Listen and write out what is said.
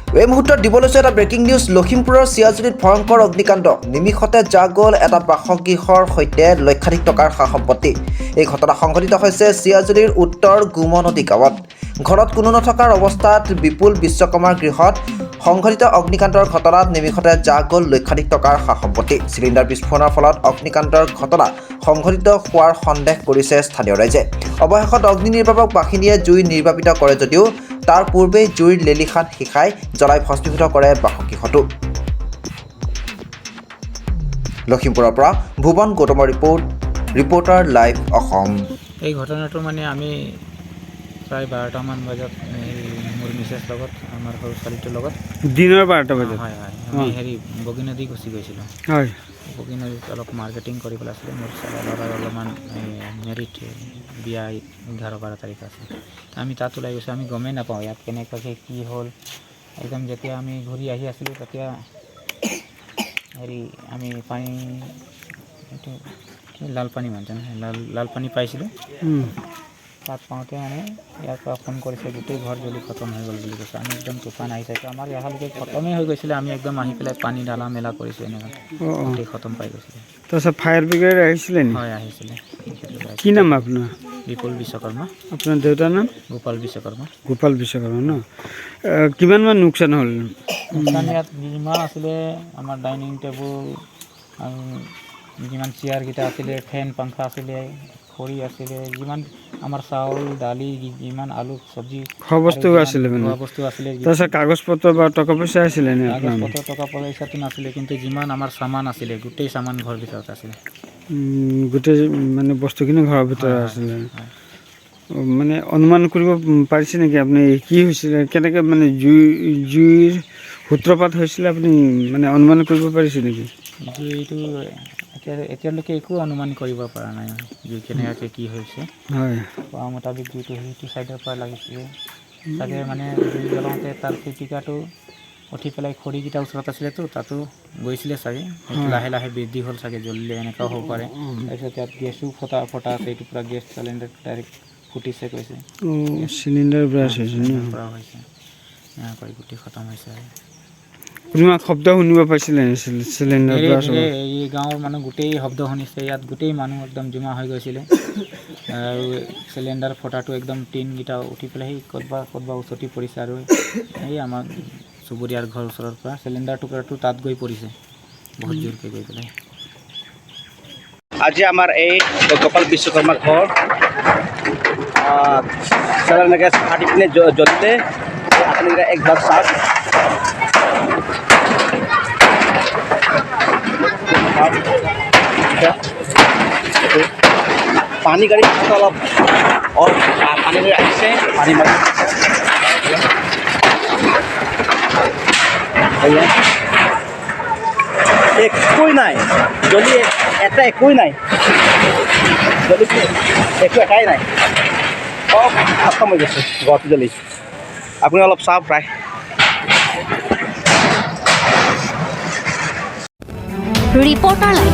এই মুহূৰ্তত দিবলৈ এটা ব্ৰেকিং নিউজ লখিমপুৰৰ চিয়াজুলিত ভয়ংকৰ অগ্নিকাণ্ড নিমিষতে যা গ'ল এটা বাসগৃহৰ সৈতে লক্ষাধিক টকাৰ সা সম্পত্তি এই ঘটনা সংঘটিত হৈছে চিয়াজুলিৰ উত্তৰ গুমনদী গাঁৱত ঘৰত কোনো নথকাৰ অৱস্থাত বিপুল বিশ্বকৰ্মাৰ গৃহত সংঘটিত অগ্নিকাণ্ডৰ ঘটনাত নিমিষতে যা গ'ল লক্ষাধিক টকাৰ সা সম্পত্তি চিলিণ্ডাৰ বিস্ফোৰণৰ ফলত অগ্নিকাণ্ডৰ ঘটনা সংঘটিত হোৱাৰ সন্দেহ কৰিছে স্থানীয় ৰাইজে অৱশেষত অগ্নি নিৰ্বাপক বাহিনীয়ে জুই নিৰ্বাপিত কৰে যদিও তাৰ পূৰ্বে জুইৰ লেলিখান শিখাই জ্বলাই ভস্মীভূত কৰে বাসগৃহটো লখিমপুৰৰ পৰা ভুৱন গৌতমৰ ৰিপৰ্টাৰ লাইভ অসম এই ঘটনাটো মানে আমি প্ৰায় 12টা মান বজাত মোৰ মিছেছ লগত আমাৰ সৰু ছোৱালীটোৰ লগত দিনৰ 12টা বজাত হয় আমি বগীনদী গুচি গৈছিলোঁ হয় বগীনদীত অলপ মাৰ্কেটিং কৰিবলৈ আছিলে মোৰ ল'ৰাৰ অলপমান মেৰিট বিয়া 11-12 তাৰিখ আছে আমি তাত ওলাই গৈছোঁ আমি গমেই নাপাওঁ ইয়াত কেনেকুৱাকৈ কি হ'ল একদম যেতিয়া আমি ঘূৰি আহি আছিলোঁ তেতিয়া আমি পানী এইটো লাল পানী মানছে লাল পানী পাইছিলোঁ তাত পাওঁতে মানে ইয়াৰ পৰা ফোন কৰিছে গোটেই ঘৰ জ্বলি খতম হৈ গ'ল বুলি কৈছে আমি একদম তুফান আহি চাইছোঁ আমাৰ ইয়ালৈকে খতমেই হৈ গৈছিলে আমি একদম আহি পেলাই পানী ঢালা মেলা কৰিছোঁ এনেকুৱা গোটেই খতম পাই গৈছিলে তাৰপিছত ফায়াৰ ব্ৰিগেড আহিছিলে নি হয় আহিছিলে কি নাম আপোনাৰ বিপুল বিশ্বকৰ্মা আপোনাৰ দেউতাৰ নাম গোপাল বিশ্বকৰ্মা ন কিমান মান লোকচান হ'ল লোকচান ইয়াত যিমান আছিলে আমাৰ ডাইনিং টেবুল আৰু যিমান চেয়াৰকেইটা আছিলে ফেন পাংখা আছিলে খৰি আছিলে যিমান আমাৰ চাউল দালি যিমান আলু চব্জি খোৱা বস্তু আছিলে মানে তাৰপিছত কাগজ পত্ৰ বা টকা পইচা আছিলে নে কাগজ পত্ৰ টকা পইচাটো নাছিলে কিন্তু যিমান আমাৰ সামান আছিলে গোটেই সামান ঘৰ ভিতৰত আছিলে গোটেই মানে বস্তুখিনি ঘৰৰ ভিতৰত আছিলে মানে অনুমান কৰিব পাৰিছে নেকি আপুনি কি হৈছিলে কেনেকৈ মানে জুইৰ সূত্ৰপাত হৈছিলে আপুনি মানে অনুমান কৰিব পাৰিছে নেকি জুইটো এতিয়ালৈকে একো অনুমান কৰিব পৰা নাই জুই কেনেকৈ কি হৈছে হয় কোৱা মোতাবিক জুইটো সেইটো ছাইডৰ পৰা লাগিছিলে চাগে মানে জুই জ্বলাওঁতে তাৰ পিটিকাটো উঠি পেলাই খৰিকেইটা ওচৰত আছিলেতো তাতো গৈছিলে চাগে লাহে লাহে বৃদ্ধি হ'ল চাগে জ্বলিলে এনেকুৱাও হ'ব পাৰে তাৰপিছত ইয়াত গেছো ফটা আছে এইটো পূৰা গেছ চিলিণ্ডাৰ ডাইৰেক্ট ফুটিছে কৈছে চিলিণ্ডাৰ ব্ৰাছ হৈছে পৰা হৈছে এনেকৈ গোটেই খতম হৈছে কোনোবা শব্দ শুনিব পাইছিলে চিলিণ্ডাৰ ব্ৰাছ এই গাঁৱৰ মানুহ গোটেই শব্দ শুনিছে ইয়াত গোটেই মানুহ একদম জমা হৈ গৈছিলে আৰু চিলিণ্ডাৰ ফটাটো একদম টিনকেইটা উঠি পেলাই ক'তবা উচটি পৰিছে আৰু এই আমাৰ চুবুৰীয়াৰ ঘৰৰ ওচৰৰ পৰা চিলিণ্ডাৰ টুকুৰাটো তাত গৈ পৰিছে বহুত জোৰকৈ গৈ পেলাই আজি আমাৰ এই গোপাল বিশ্বকৰ্মা ঘৰ এনেকৈ ফাটি পিনে জ্বলতে আপোনালোকে একবাৰ চাওক পানী গাড়ী অলপ পানী গাড়ী আহিছে পানী মাৰি একোৱেই নাই জ্বলি এটা একোৱেই নাই জ্বলিছে একো এটাই নাই চব খতম হৈ গৈছে ঘৰটো জ্বলি আপুনি অলপ চাওক প্ৰায় ৰিপৰ্টাৰ লাইভ